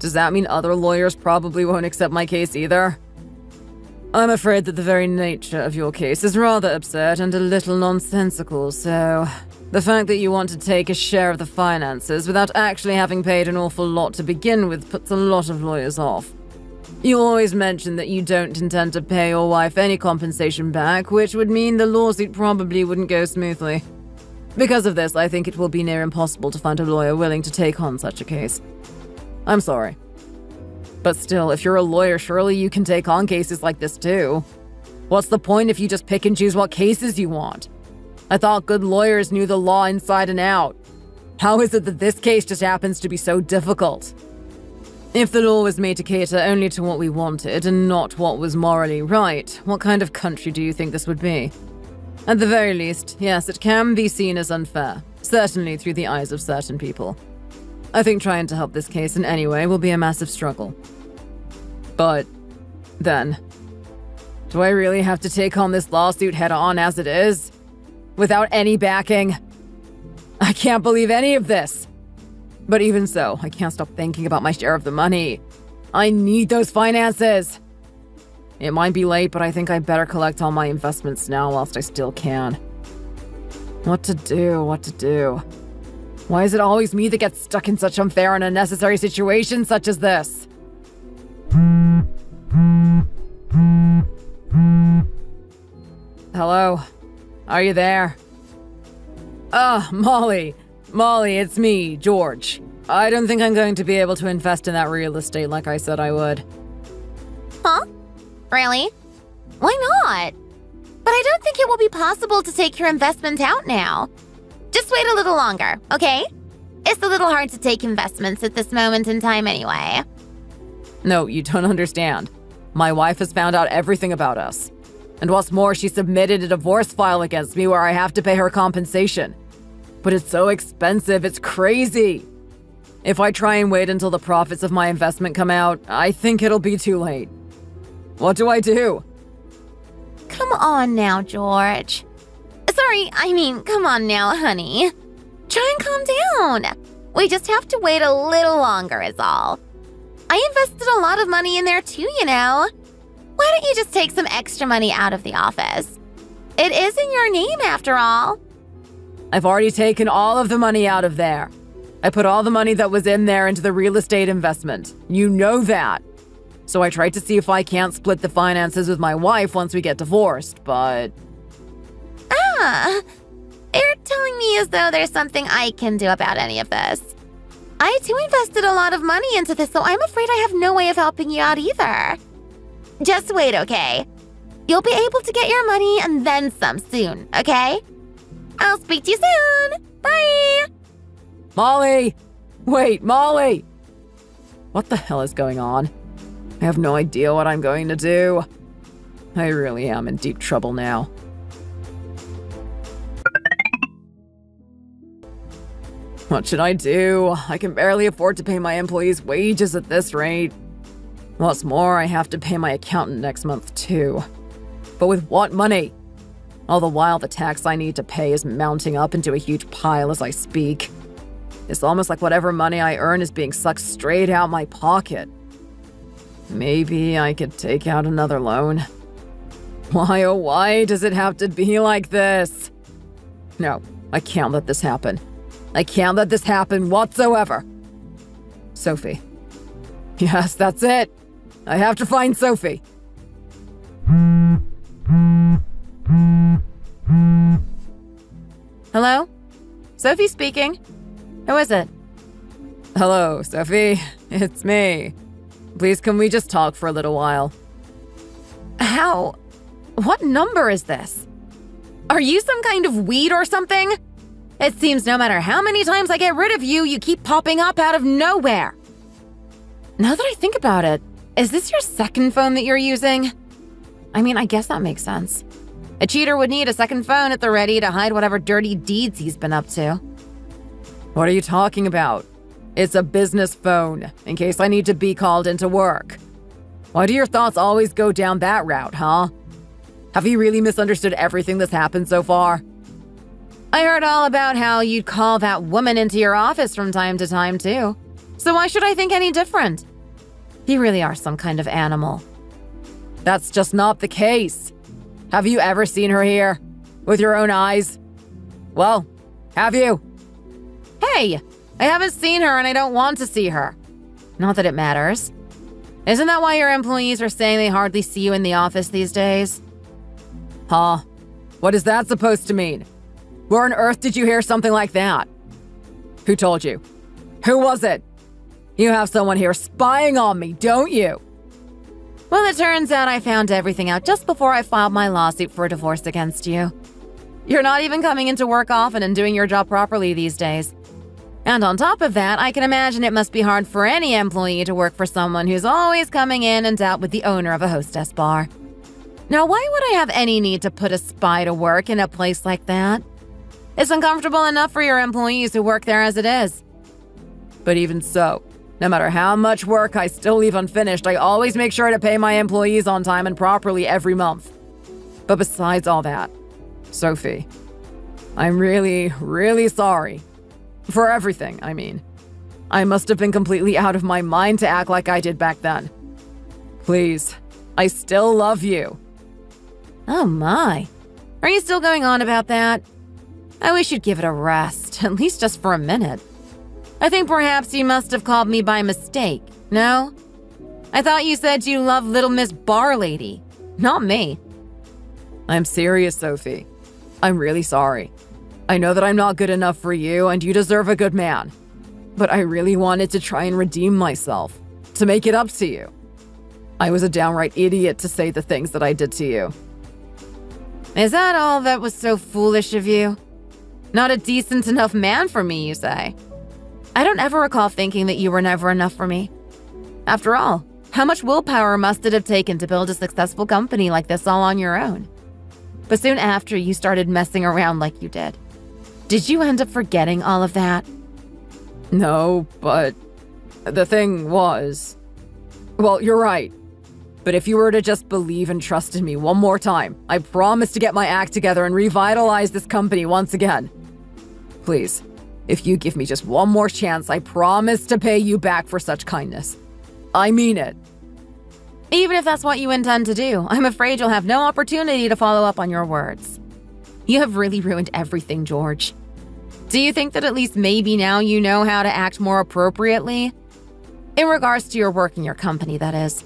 Does that mean other lawyers probably won't accept my case either? I'm afraid that the very nature of your case is rather absurd and a little nonsensical, so the fact that you want to take a share of the finances without actually having paid an awful lot to begin with puts a lot of lawyers off. You always mention that you don't intend to pay your wife any compensation back, which would mean the lawsuit probably wouldn't go smoothly. Because of this, I think it will be near impossible to find a lawyer willing to take on such a case. I'm sorry. But still, if you're a lawyer, surely you can take on cases like this too. What's the point if you just pick and choose what cases you want? I thought good lawyers knew the law inside and out. How is it that this case just happens to be so difficult? If the law was made to cater only to what we wanted and not what was morally right, what kind of country do you think this would be? At the very least, yes, it can be seen as unfair, certainly through the eyes of certain people. I think trying to help this case in any way will be a massive struggle. But then, do I really have to take on this lawsuit head-on as it is? Without any backing? I can't believe any of this. But even so, I can't stop thinking about my share of the money. I need those finances. It might be late, but I think I better collect all my investments now whilst I still can. What to do? Why is it always me that gets stuck in such unfair and unnecessary situations such as this? Hello? Are you there? Molly. Molly, it's me, George. I don't think I'm going to be able to invest in that real estate like I said I would. Huh? Really? Why not? But I don't think it will be possible to take your investment out now. Just wait a little longer, okay? It's a little hard to take investments at this moment in time anyway. No, you don't understand. My wife has found out everything about us. And what's more, she submitted a divorce file against me where I have to pay her compensation. But it's so expensive, it's crazy. If I try and wait until the profits of my investment come out, I think it'll be too late. What do I do? Come on now, George. Come on now, honey. Try and calm down. We just have to wait a little longer is all. I invested a lot of money in there too, you know. Why don't you just take some extra money out of the office? It is in your name after all. I've already taken all of the money out of there. I put all the money that was in there into the real estate investment. You know that. So I tried to see if I can't split the finances with my wife once we get divorced, but... You're telling me as though there's something I can do about any of this. I too invested a lot of money into this, so I'm afraid I have no way of helping you out either. Just wait, okay? You'll be able to get your money and then some soon, okay? I'll speak to you soon. Bye! Molly! Wait, Molly! What the hell is going on? I have no idea what I'm going to do. I really am in deep trouble now. What should I do? I can barely afford to pay my employees' wages at this rate. What's more, I have to pay my accountant next month too. But with what money? All the while, the tax I need to pay is mounting up into a huge pile as I speak. It's almost like whatever money I earn is being sucked straight out my pocket. Maybe I could take out another loan. Why, oh why does it have to be like this? No, I can't let this happen. I can't let this happen whatsoever. Sophie. Yes, that's it. I have to find Sophie. Hello? Sophie speaking. Who is it? Hello, Sophie. It's me. Please, can we just talk for a little while? How? What number is this? Are you some kind of weed or something? It seems no matter how many times I get rid of you, you keep popping up out of nowhere. Now that I think about it, is this your second phone that you're using? I mean, I guess that makes sense. A cheater would need a second phone at the ready to hide whatever dirty deeds he's been up to. What are you talking about? It's a business phone, in case I need to be called into work. Why do your thoughts always go down that route, huh? Have you really misunderstood everything that's happened so far? I heard all about how you'd call that woman into your office from time to time, too. So why should I think any different? You really are some kind of animal. That's just not the case. Have you ever seen her here? With your own eyes? Well, have you? Hey, I haven't seen her and I don't want to see her. Not that it matters. Isn't that why your employees are saying they hardly see you in the office these days? Huh? What is that supposed to mean? Where on earth did you hear something like that? Who told you? Who was it? You have someone here spying on me, don't you? Well, it turns out I found everything out just before I filed my lawsuit for a divorce against you. You're not even coming into work often and doing your job properly these days. And on top of that, I can imagine it must be hard for any employee to work for someone who's always coming in and out with the owner of a hostess bar. Now, why would I have any need to put a spy to work in a place like that? It's uncomfortable enough for your employees who work there as it is. But even so, no matter how much work I still leave unfinished, I always make sure to pay my employees on time and properly every month. But besides all that, Sophie, I'm really, really sorry. For everything, I mean. I must have been completely out of my mind to act like I did back then. Please, I still love you. Oh my. Are you still going on about that? I wish you'd give it a rest, at least just for a minute. I think perhaps you must have called me by mistake, no? I thought you said you loved Little Miss Bar Lady, not me. I'm serious, Sophie. I'm really sorry. I know that I'm not good enough for you and you deserve a good man. But I really wanted to try and redeem myself, to make it up to you. I was a downright idiot to say the things that I did to you. Is that all that was so foolish of you? Not a decent enough man for me, you say? I don't ever recall thinking that you were never enough for me. After all, how much willpower must it have taken to build a successful company like this all on your own? But soon after you started messing around like you did. Did you end up forgetting all of that? No, but the thing was... Well, you're right. But if you were to just believe and trust in me one more time, I promise to get my act together and revitalize this company once again. Please, if you give me just one more chance, I promise to pay you back for such kindness. I mean it. Even if that's what you intend to do, I'm afraid you'll have no opportunity to follow up on your words. You have really ruined everything, George. Do you think that at least maybe now you know how to act more appropriately? In regards to your work in your company, that is.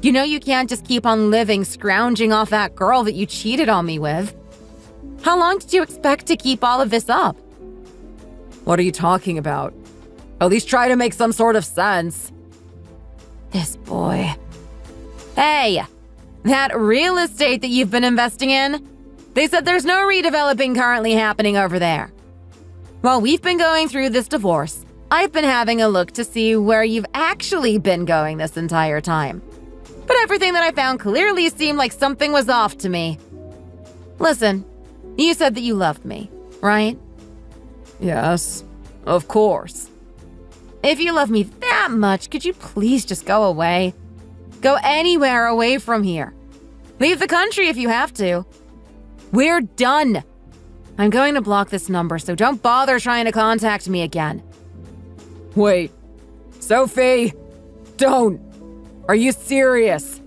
You know you can't just keep on living scrounging off that girl that you cheated on me with. How long did you expect to keep all of this up? What are you talking about? At least try to make some sort of sense. This boy. Hey, that real estate that you've been investing in? They said there's no redeveloping currently happening over there. While we've been going through this divorce, I've been having a look to see where you've actually been going this entire time. But everything that I found clearly seemed like something was off to me. Listen, you said that you loved me, right? Yes, of course. If you love me that much, could you please just go away? Go anywhere away from here. Leave the country if you have to. We're done. I'm going to block this number, so don't bother trying to contact me again. Wait. Sophie! Don't! Are you serious?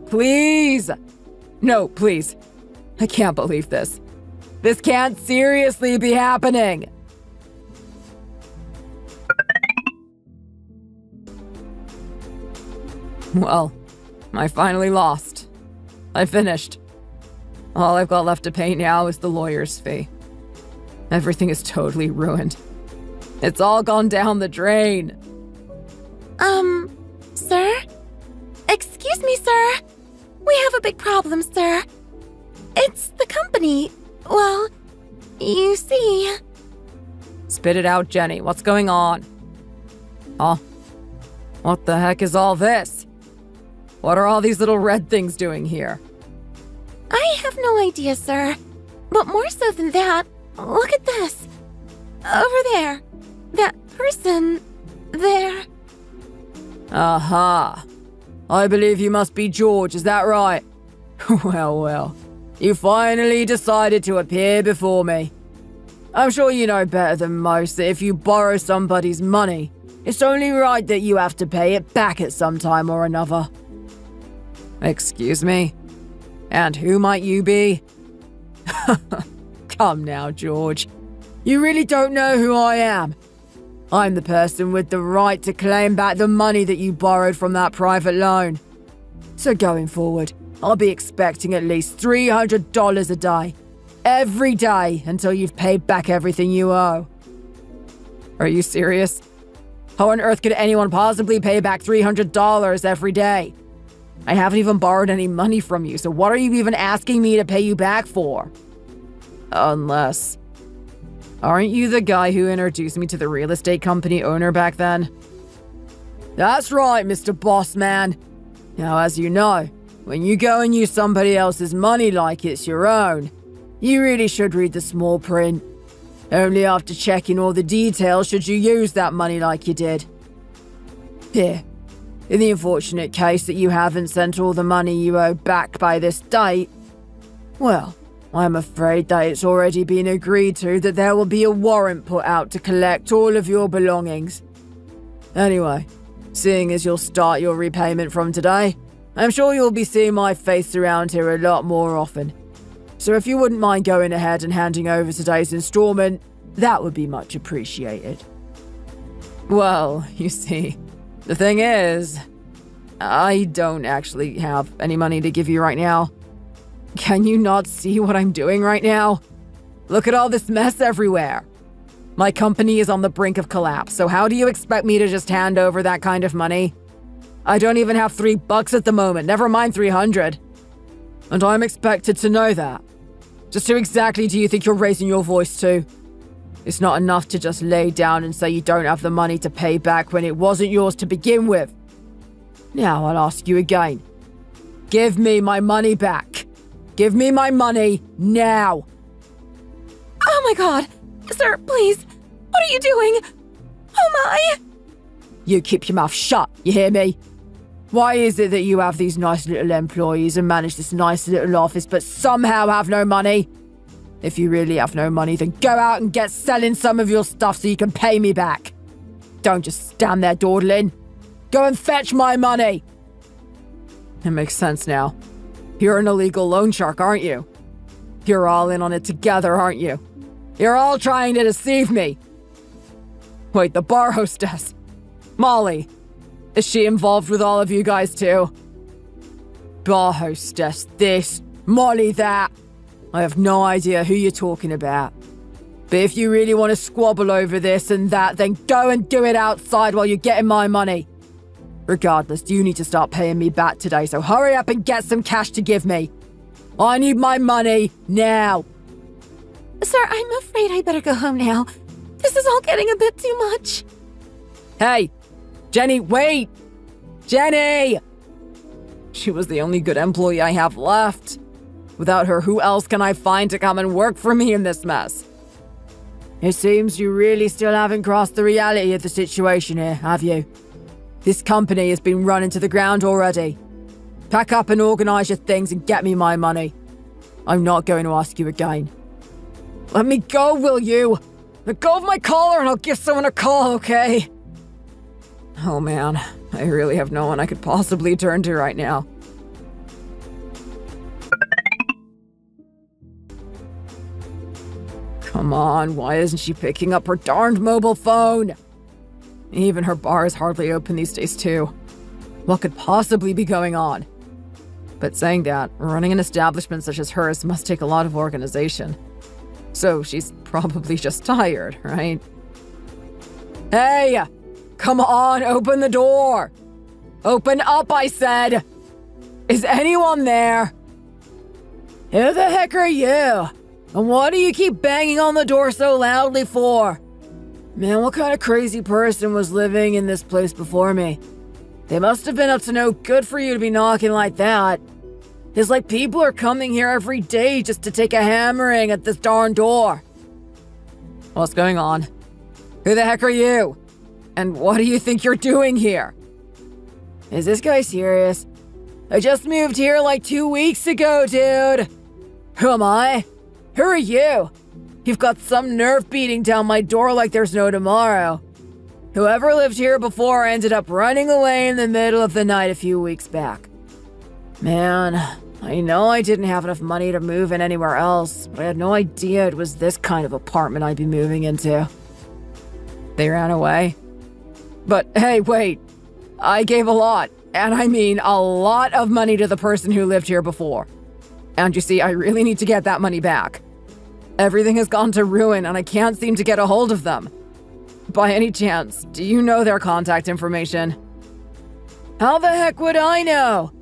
Please! No, please. I can't believe this. This can't seriously be happening. Well, I finally lost. I finished. All I've got left to pay now is the lawyer's fee. Everything is totally ruined. It's all gone down the drain. Sir? Excuse me, sir. We have a big problem, sir. It's the company. Well, you see... Spit it out, Jenny. What's going on? Huh? What the heck is all this? What are all these little red things doing here? I have no idea, sir. But more so than that, look at this. Over there. That person... there. Aha. I believe you must be George, is that right? Well. You finally decided to appear before me. I'm sure you know better than most that if you borrow somebody's money, It's only right that you have to pay it back at some time or another. Excuse me? And who might you be? Come now, George. You really don't know who I am. I'm the person with the right to claim back the money that you borrowed from that private loan. So going forward, I'll be expecting at least $300 a day. Every day until you've paid back everything you owe. Are you serious? How on earth could anyone possibly pay back $300 every day? I haven't even borrowed any money from you, so what are you even asking me to pay you back for? Unless... Aren't you the guy who introduced me to the real estate company owner back then? That's right, Mr. Bossman. Now, as you know, when you go and use somebody else's money like it's your own, you really should read the small print. Only after checking all the details should you use that money like you did. Here, in the unfortunate case that you haven't sent all the money you owe back by this date, well, I'm afraid that it's already been agreed to that there will be a warrant put out to collect all of your belongings. Anyway, seeing as you'll start your repayment from today, I'm sure you'll be seeing my face around here a lot more often. So if you wouldn't mind going ahead and handing over today's installment, that would be much appreciated. Well, you see, the thing is, I don't actually have any money to give you right now. Can you not see what I'm doing right now? Look at all this mess everywhere. My company is on the brink of collapse, so how do you expect me to just hand over that kind of money? I don't even have $3 at the moment, never mind 300. And I'm expected to know that. Just who exactly do you think you're raising your voice to? It's not enough to just lay down and say you don't have the money to pay back when it wasn't yours to begin with. Now I'll ask you again. Give me my money back. Give me my money now. Oh my god! Sir, please! What are you doing? Oh my! You keep your mouth shut, you hear me? Why is it that you have these nice little employees and manage this nice little office but somehow have no money? If you really have no money, then go out and get selling some of your stuff so you can pay me back. Don't just stand there dawdling. Go and fetch my money. It makes sense now. You're an illegal loan shark, aren't you? You're all in on it together, aren't you? You're all trying to deceive me. Wait, the bar hostess. Molly. Is she involved with all of you guys too? Bar hostess this, Molly that. I have no idea who you're talking about. But if you really want to squabble over this and that, then go and do it outside while you're getting my money. Regardless, you need to start paying me back today, so hurry up and get some cash to give me. I need my money now. Sir, I'm afraid I better go home now. This is all getting a bit too much. Hey, Jenny, wait! Jenny! She was the only good employee I have left. Without her, who else can I find to come and work for me in this mess? It seems you really still haven't grasped the reality of the situation here, have you? This company has been run into the ground already. Pack up and organize your things and get me my money. I'm not going to ask you again. Let me go, will you? Let go of my collar and I'll give someone a call, okay? Oh man, I really have no one I could possibly turn to right now. Come on, why isn't she picking up her darned mobile phone? Even her bar is hardly open these days too. What could possibly be going on? But saying that, running an establishment such as hers must take a lot of organization. So she's probably just tired, right? Hey! Come on, open the door! Open up, I said! Is anyone there? Who the heck are you? And what do you keep banging on the door so loudly for? Man, what kind of crazy person was living in this place before me? They must have been up to no good for you to be knocking like that. It's like people are coming here every day just to take a hammering at this darn door. What's going on? Who the heck are you? And what do you think you're doing here? Is this guy serious? I just moved here like 2 weeks ago, dude. Who am I? Who are you? You've got some nerve beating down my door like there's no tomorrow. Whoever lived here before ended up running away in the middle of the night a few weeks back. Man, I know I didn't have enough money to move in anywhere else, but I had no idea it was this kind of apartment I'd be moving into. They ran away. But hey, wait. I gave a lot, and I mean a lot of money to the person who lived here before. And you see, I really need to get that money back. Everything has gone to ruin, and I can't seem to get a hold of them. By any chance, do you know their contact information? How the heck would I know?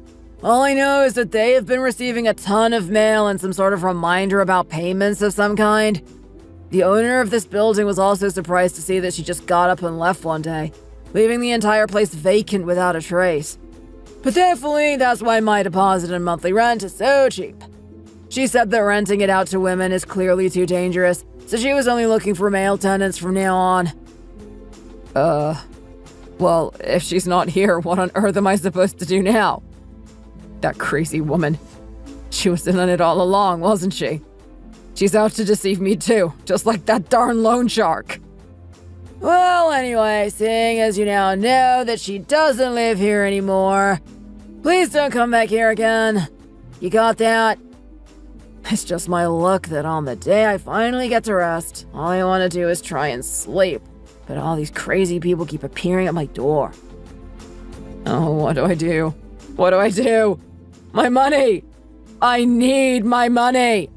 All I know is that they have been receiving a ton of mail and some sort of reminder about payments of some kind. The owner of this building was also surprised to see that she just got up and left one day, leaving the entire place vacant without a trace. But thankfully, that's why my deposit and monthly rent is so cheap. She said that renting it out to women is clearly too dangerous, so she was only looking for male tenants from now on. Well, if she's not here, what on earth am I supposed to do now? That crazy woman. She was in on it all along, wasn't she? She's out to deceive me too, just like that darn loan shark. Well, anyway, seeing as you now know that she doesn't live here anymore, please don't come back here again. You got that? It's just my luck that on the day I finally get to rest, all I want to do is try and sleep. But all these crazy people keep appearing at my door. Oh, what do I do? What do I do? My money! I need my money!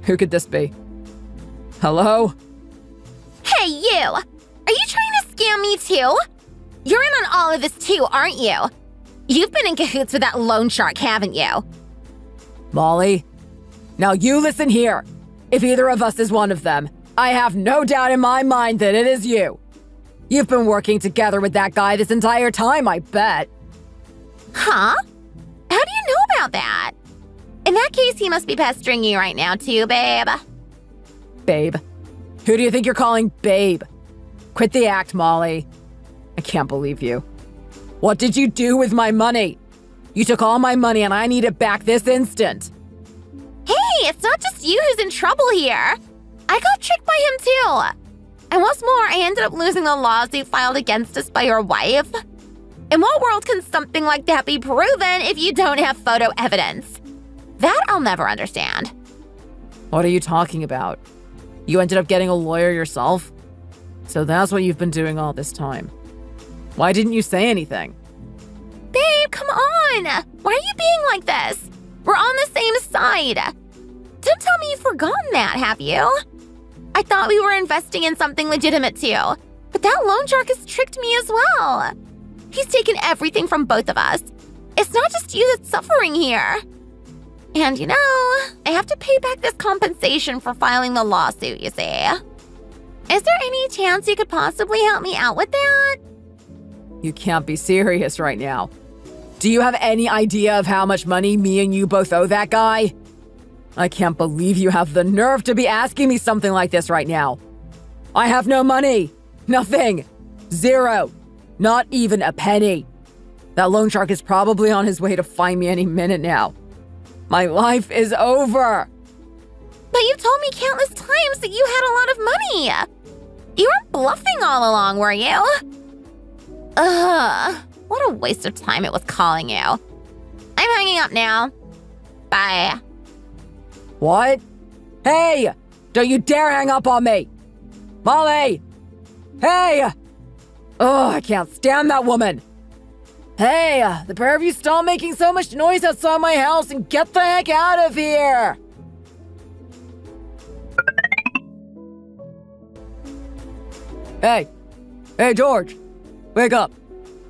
Who could this be? Hello? Hey, you! Are you trying to scam me too? You're in on all of this too, aren't you? You've been in cahoots with that loan shark, haven't you? Molly? Now you listen here. If either of us is one of them, I have no doubt in my mind that it is you. You've been working together with that guy this entire time, I bet. Huh? How do you know about that? In that case, he must be pestering you right now too, babe. Babe? Who do you think you're calling babe? Quit the act, Molly. I can't believe you. What did you do with my money? You took all my money and I need it back this instant. Hey, it's not just you who's in trouble here. I got tricked by him too. And what's more, I ended up losing a lawsuit filed against us by your wife. In what world can something like that be proven if you don't have photo evidence? That I'll never understand. What are you talking about? You ended up getting a lawyer yourself? So that's what you've been doing all this time. Why didn't you say anything? Babe, come on! Why are you being like this? We're on the same side. Don't tell me you've forgotten that, have you? I thought we were investing in something legitimate too, but that loan shark has tricked me as well. He's taken everything from both of us. It's not just you that's suffering here. And you know, I have to pay back this compensation for filing the lawsuit, you see. Is there any chance you could possibly help me out with that? You can't be serious right now. Do you have any idea of how much money me and you both owe that guy? I can't believe you have the nerve to be asking me something like this right now. I have no money. Nothing. Zero. Not even a penny. That loan shark is probably on his way to find me any minute now. My life is over. But you told me countless times that you had a lot of money. You weren't bluffing all along, were you? Ugh, what a waste of time it was calling you. I'm hanging up now. Bye. What? Hey! Don't you dare hang up on me! Molly! Hey! Oh, I can't stand that woman! Hey, the pair of you stop making so much noise outside my house and get the heck out of here! Hey! Hey, George! Wake up!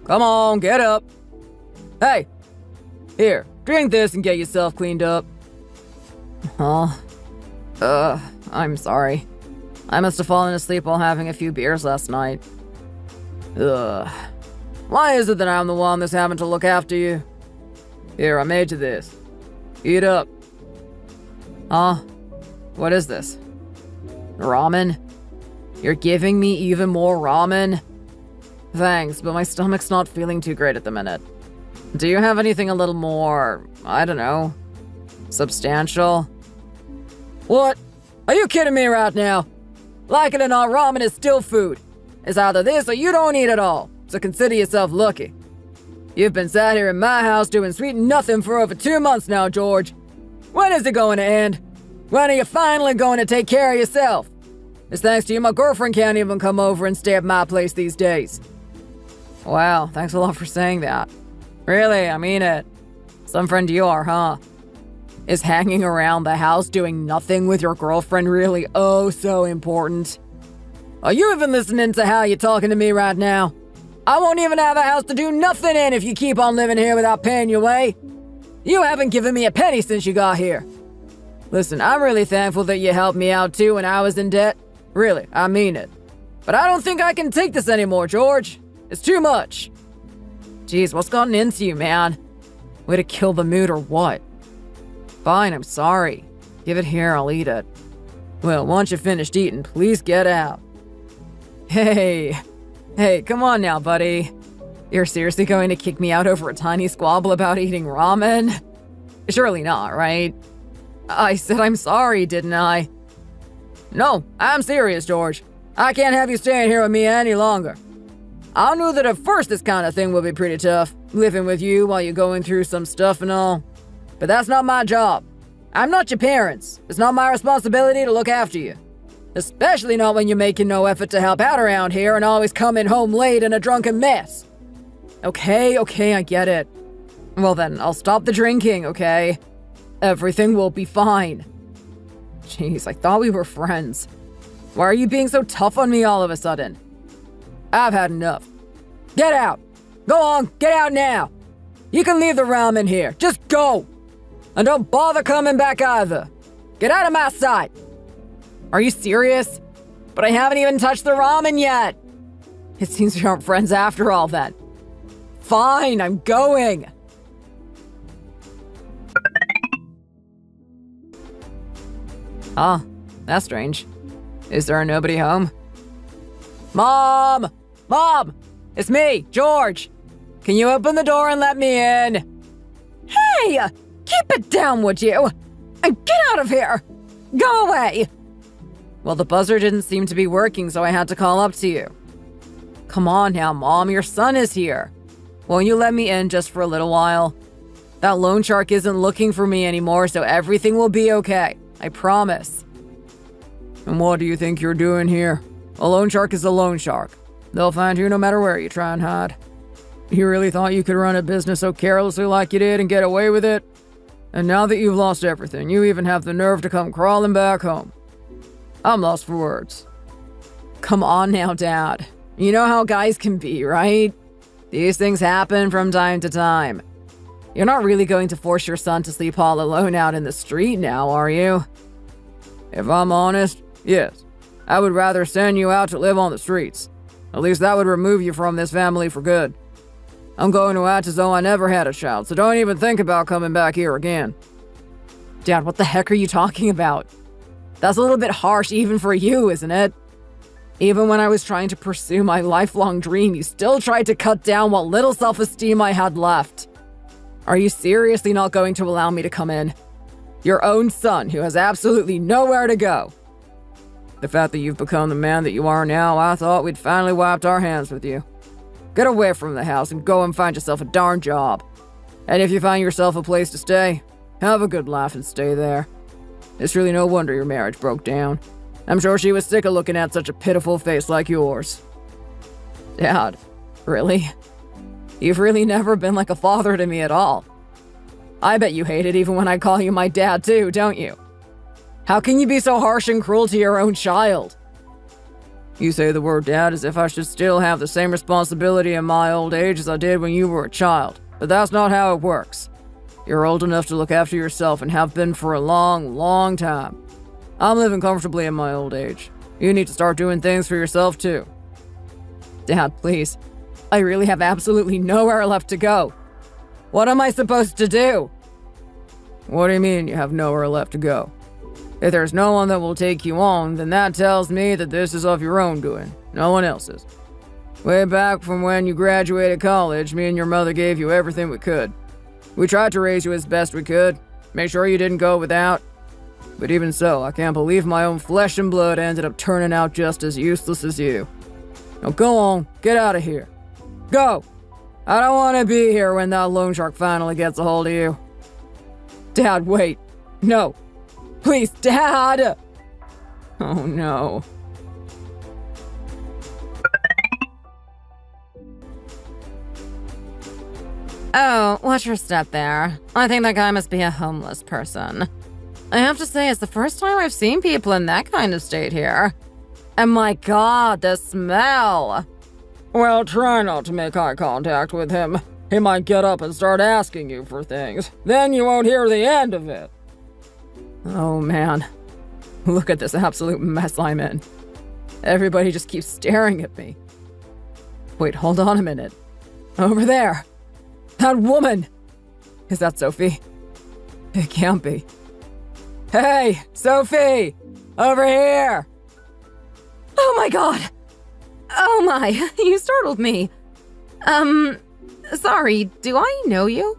Come on, get up! Hey! Here, drink this and get yourself cleaned up. I'm sorry. I must have fallen asleep while having a few beers last night. Why is it that I'm the one that's having to look after you? Here, I made you this. Eat up. What is this? Ramen? You're giving me even more ramen? Thanks, but my stomach's not feeling too great at the minute. Do you have anything a little more, I don't know, substantial? What? Are you kidding me right now? Like it or not, ramen is still food. It's either this or you don't eat at all, so consider yourself lucky. You've been sat here in my house doing sweet nothing for over 2 months now, George. When is it going to end? When are you finally going to take care of yourself? It's thanks to you my girlfriend can't even come over and stay at my place these days. Wow, thanks a lot for saying that. Really, I mean it. Some friend you are, huh? Is hanging around the house doing nothing with your girlfriend really so important? Are you even listening to how you're talking to me right now? I won't even have a house to do nothing in if you keep on living here without paying your way. You haven't given me a penny since you got here. Listen, I'm really thankful that you helped me out too when I was in debt. Really, I mean it. But I don't think I can take this anymore, George. It's too much. Jeez, what's gotten into you, man? Way to kill the mood or what? Fine, I'm sorry. Give it here, I'll eat it. Well, once you're finished eating, please get out. Hey, come on now, buddy. You're seriously going to kick me out over a tiny squabble about eating ramen? Surely not, right? I said I'm sorry, didn't I? No, I'm serious, George. I can't have you staying here with me any longer. I knew that at first this kind of thing would be pretty tough, living with you while you're going through some stuff and all. But that's not my job. I'm not your parents. It's not my responsibility to look after you. Especially not when you're making no effort to help out around here and always coming home late in a drunken mess. Okay, I get it. Well then, I'll stop the drinking, okay? Everything will be fine. Jeez, I thought we were friends. Why are you being so tough on me all of a sudden? I've had enough. Get out! Go on, get out now! You can leave the ramen here. Just go! And don't bother coming back either. Get out of my sight! Are you serious? But I haven't even touched the ramen yet! It seems we aren't friends after all then. Fine, I'm going! Ah, that's strange. Is there nobody home? Mom! Mom! It's me, George! Can you open the door and let me in? Hey! Keep it down, would you? And get out of here! Go away! Well, the buzzer didn't seem to be working, so I had to call up to you. Come on now, Mom, your son is here. Won't you let me in just for a little while? That loan shark isn't looking for me anymore, so everything will be okay. I promise. And what do you think you're doing here? A loan shark is a loan shark. They'll find you no matter where you try and hide. You really thought you could run a business so carelessly like you did and get away with it? And now that you've lost everything, you even have the nerve to come crawling back home. I'm lost for words. Come on now, Dad. You know how guys can be, right? These things happen from time to time. You're not really going to force your son to sleep all alone out in the street now, are you? If I'm honest, yes. I would rather send you out to live on the streets. At least that would remove you from this family for good. I'm going to act as though I never had a child, so don't even think about coming back here again. Dad, what the heck are you talking about? That's a little bit harsh even for you, isn't it? Even when I was trying to pursue my lifelong dream, you still tried to cut down what little self-esteem I had left. Are you seriously not going to allow me to come in? Your own son, who has absolutely nowhere to go. The fact that you've become the man that you are now, I thought we'd finally wiped our hands with you. Get away from the house and go and find yourself a darn job. And if you find yourself a place to stay, have a good laugh and stay there. It's really no wonder your marriage broke down. I'm sure she was sick of looking at such a pitiful face like yours. Dad, really? You've really never been like a father to me at all. I bet you hate it even when I call you my dad too, don't you? How can you be so harsh and cruel to your own child? You say the word dad as if I should still have the same responsibility in my old age as I did when you were a child, but that's not how it works. You're old enough to look after yourself and have been for a long, long time. I'm living comfortably in my old age. You need to start doing things for yourself too. Dad, please. I really have absolutely nowhere left to go. What am I supposed to do? What do you mean you have nowhere left to go? If there's no one that will take you on, then that tells me that this is of your own doing, no one else's. Way back from when you graduated college, me and your mother gave you everything we could. We tried to raise you as best we could, make sure you didn't go without. But even so, I can't believe my own flesh and blood ended up turning out just as useless as you. Now go on, get out of here. Go! I don't want to be here when that loan shark finally gets a hold of you. Dad, wait. No. Please, Dad! Oh no. Oh, watch your step there. I think that guy must be a homeless person. I have to say, it's the first time I've seen people in that kind of state here. And my god, the smell! Well, try not to make eye contact with him. He might get up and start asking you for things. Then you won't hear the end of it. Oh man. Look at this absolute mess I'm in. Everybody just keeps staring at me. Wait, hold on a minute. Over there. That woman! Is that Sophie? It can't be. Hey, Sophie! Over here! Oh my god! Oh my, you startled me. Sorry, do I know you?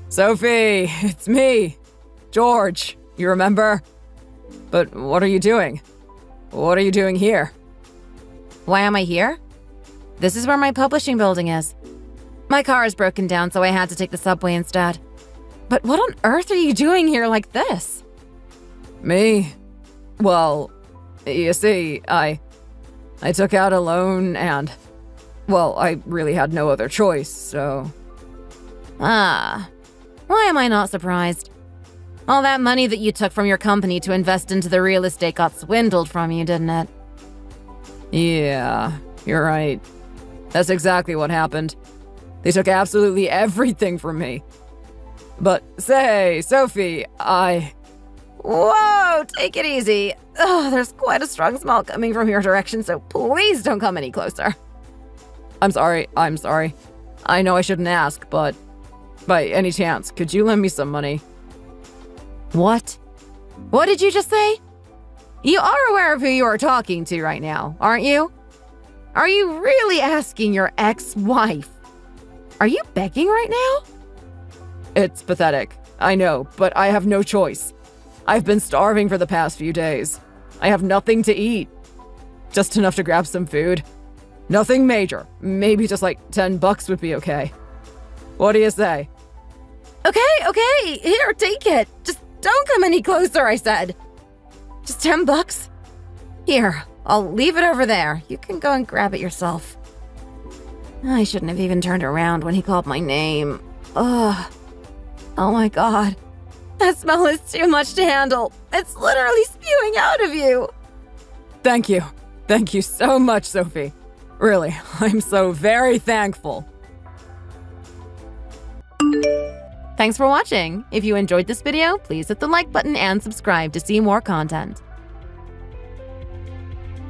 Sophie, it's me. George, you remember? But what are you doing? What are you doing here? Why am I here? This is where my publishing building is. My car is broken down, so I had to take the subway instead. But what on earth are you doing here like this? Me? Well, you see, I took out a loan and, well, I really had no other choice, so... Ah, why am I not surprised? All that money that you took from your company to invest into the real estate got swindled from you, didn't it? Yeah, you're right. That's exactly what happened. They took absolutely everything from me. But say, Sophie, Whoa, take it easy. Ugh, there's quite a strong smell coming from your direction, so please don't come any closer. I'm sorry. I know I shouldn't ask, but by any chance, could you lend me some money? What? What did you just say? You are aware of who you are talking to right now, aren't you? Are you really asking your ex-wife? Are you begging right now? It's pathetic, I know, but I have no choice. I've been starving for the past few days. I have nothing to eat. Just enough to grab some food. Nothing major. Maybe just like $10 would be okay. What do you say? Okay, here, take it. Just don't come any closer, I said. Just $10? Here, I'll leave it over there. You can go and grab it yourself. I shouldn't have even turned around when he called my name. Ugh. Oh my god. That smell is too much to handle. It's literally spewing out of you. Thank you. Thank you so much, Sophie. Really, I'm so very thankful. Thanks for watching. If you enjoyed this video, please hit the like button and subscribe to see more content.